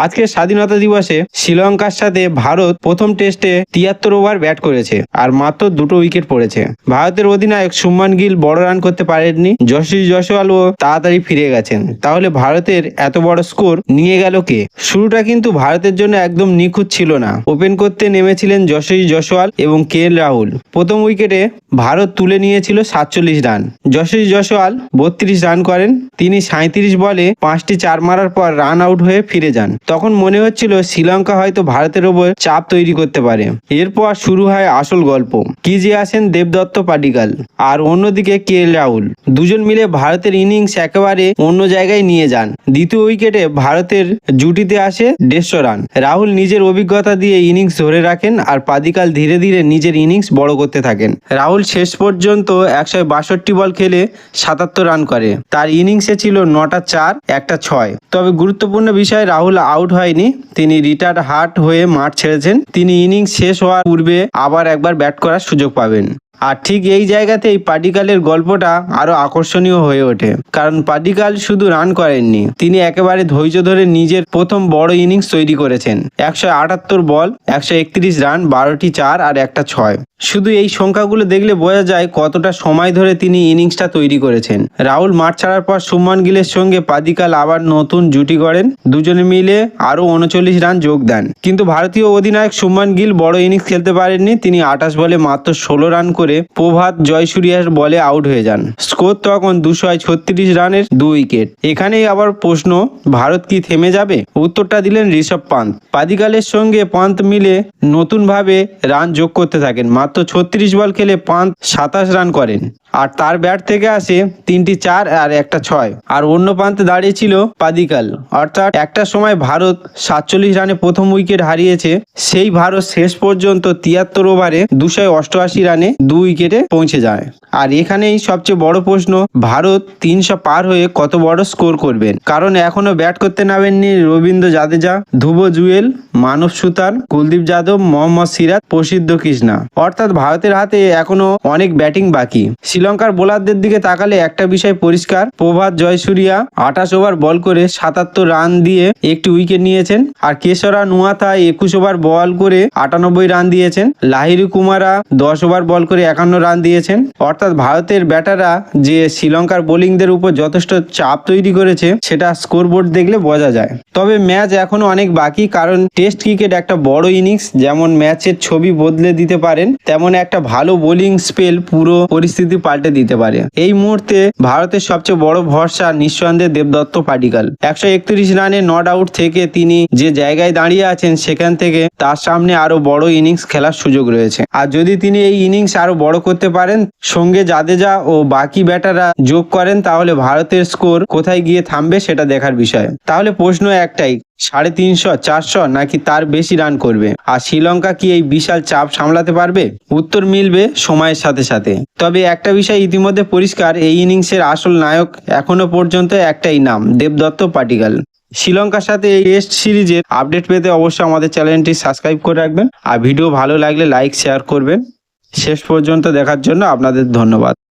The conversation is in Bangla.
আজকে স্বাধীনতা দিবসে শ্রীলঙ্কার সাথে ভারত প্রথম টেস্টে ৭৩ ওভার ব্যাট করেছে আর মাত্র 2টো উইকেট পড়েছে। ভারতের অধিনায়ক শুভমান গিল বড় রান করতে পারেননি, যশস্বী জয়সওয়ালও তাড়াতাড়ি ফিরে গেছেন। তাহলে ভারতের এত বড় স্কোর নিয়ে গেল কে? শুরুটা কিন্তু ভারতের জন্য একদম নিখুঁত ছিল না। ওপেন করতে নেমেছিলেন যশস্বী জয়সওয়াল এবং KL রাহুল। প্রথম উইকেটে ভারত তুলে নিয়েছিল 47 রান। যশস্বী জয়সওয়াল 32 রান করেন। তিনি 37 বলে 5টি 4 মারার পর রান আউট হয়ে ফিরে যান। তখন মনে হচ্ছিল শ্রীলঙ্কা হয়তো ভারতের ওপর চাপ তৈরি করতে পারে। এরপর শুরু হয় আসল গল্প। ক্রিজে আসেন দেবদত্ত পাডিক্কাল আর অন্যদিকে KL রাহুল। দুজন মিলে ভারতের ইনিংস একেবারে অন্য জায়গায় নিয়ে যান। দ্বিতীয় উইকেটে ভারতের জুটিতে আসে 150 রান। রাহুল নিজের অভিজ্ঞতা দিয়ে ইনিংস ধরে রাখেন আর পাডিক্কাল ধীরে ধীরে নিজের ইনিংস বড় করতে থাকেন। রাহুল শেষ পর্যন্ত 162 বল খেলে 77 রান করে। তার ইনিংসে ছিল 9টা 4, 1টা 6। তবে গুরুত্বপূর্ণ বিষয়, রাহুল আউট হয়নি, তিনি রিটায়ার্ড হার্ট হয়ে মাঠ ছেড়েছেন। তিনি ইনিংস শেষ হওয়ার পূর্বে আবার একবার ব্যাট করার সুযোগ পাবেন। আর ঠিক এই জায়গাতেই পাডিক্কালের গল্পটা আরো আকর্ষণীয় হয়ে ওঠে, কারণ পাডিক্কাল শুধু রান করেননি, তিনি একেবারে ধৈর্য ধরে নিজের প্রথম বড় ইনিংস তৈরি করেছেন। 178 বল, 131 রান, 12টি 4 আর 1টা 6। শুধু এই সংখ্যাগুলো দেখলে বোঝা যায় কতটা সময় ধরে তিনি ইনিংসটা তৈরি করেছেন। রাহুল মাঠ ছাড়ার পর শুভমান গিলের সঙ্গে পাডিক্কাল আবার নতুন জুটি গড়েন। দুজনে মিলে আরো 39 রান যোগ দেন। কিন্তু ভারতীয় অধিনায়ক শুভমান গিল বড় ইনিংস খেলতে পারেননি। তিনি 28 বলে মাত্র 16 রান করে প্রভাত জয়সূরিয়ার বলে আউট হয়ে যান। স্কোর তখন 236 রানের 2 উইকেট। এখানেই আবার প্রশ্ন, ভারত কি থেমে যাবে? উত্তরটা দিলেন ঋষভ পান্ত। পাডিক্কালের সঙ্গে পান্ত মিলে নতুনভাবে রান যোগ করতে থাকেন। মাত্র 36 বল খেলে পান্ত 27 রান করেন আর তার ব্যাট থেকে আসে 3টি 4 আর 1টা 6। আর অন্য প্রান্তে দাঁড়িয়েছিল পাডিক্কাল। অর্থাৎ একটা সময় ভারত 47 রানে প্রথম উইকেট হারিয়েছে, সেই ভারত শেষ পর্যন্ত 73 ওভারে 288 রানে 2 উইকেটে পৌঁছে যায়। আর এখানেই সবচেয়ে বড় প্রশ্ন, ভারত 300 পার হয়ে কত বড় স্কোর করবেন? কারণ এখনো ব্যাট করতে নামেননি রবীন্দ্র জাদেজা, ধ্রুব জুয়েল, মানব সুতার, কুলদীপ যাদব, মোহাম্মদ সিরাজ, প্রসিদ্ধ কৃষ্ণা। অর্থাৎ ভারতের হাতে এখনো অনেক ব্যাটিং বাকি। শ্রীলঙ্কার বোলারদের দিকে তাকালে একটা বিষয় পরিষ্কার, প্রভাত জয়সূরিয়া 28 ওভার বল করে 77 রান দিয়ে একটি উইকেট নিয়েছেন। আর কেশরা নুয়াথা 21 ওভার বল করে 98 রান দিয়েছেন। লাহিরু কুমারা 10 ওভার বল করে 51 রান দিয়েছেন। অর্থাৎ ভারতের ব্যাটাররা যে শ্রীলঙ্কার বোলিংদের উপর যথেষ্ট চাপ তৈরি করেছে, সেটা স্কোরবোর্ড দেখলে বোঝা যায়। তবে ম্যাচ এখনো অনেক বাকি, কারণ টেস্ট ক্রিকেট একটা বড় ইনিংস। যেমন ম্যাচের ছবি বদলে দিতে পারেন, তেমন একটা ভালো বোলিং স্পেল পুরো পরিস্থিতি পাল্টে দিতে পারে। এই মুহূর্তে ভারতের সবচেয়ে বড় ভরসা নিঃসন্দেহে দেবদত্ত পাডিক্কাল। 131 রানে নট আউট থেকে তিনি যে জায়গায় দাঁড়িয়ে আছেন, সেখান থেকে তার সামনে আরো বড় ইনিংস খেলার সুযোগ রয়েছে। আর যদি তিনি এই ইনিংস আরো বড় করতে পারেন, সঙ্গে জাদেজা ও বাকি ব্যাটাররা যোগ করেন, তাহলে ভারতের স্কোর কোথায় গিয়ে থামবে সেটা দেখার বিষয়। তাহলে প্রশ্ন একটাই, 350, 400 নাকি তার বেশি রান করবে? আর শ্রীলঙ্কা কি এই বিশাল চাপ সামলাতে পারবে? উত্তর মিলবে সময়ের সাথে সাথে। তবে একটা বিষয় ইতিমধ্যে পরিষ্কার, এই ইনিংসের আসল নায়ক এখনো পর্যন্ত একটাই নাম, দেবদত্ত পাডিক্কাল। শ্রীলঙ্কার সাথে এই টেস্ট সিরিজের আপডেট পেতে অবশ্যই আমাদের চ্যানেলটি সাবস্ক্রাইব করে রাখবেন। আর ভিডিও ভালো লাগলে লাইক শেয়ার করবেন। শেষ পর্যন্ত দেখার জন্য আপনাদের ধন্যবাদ।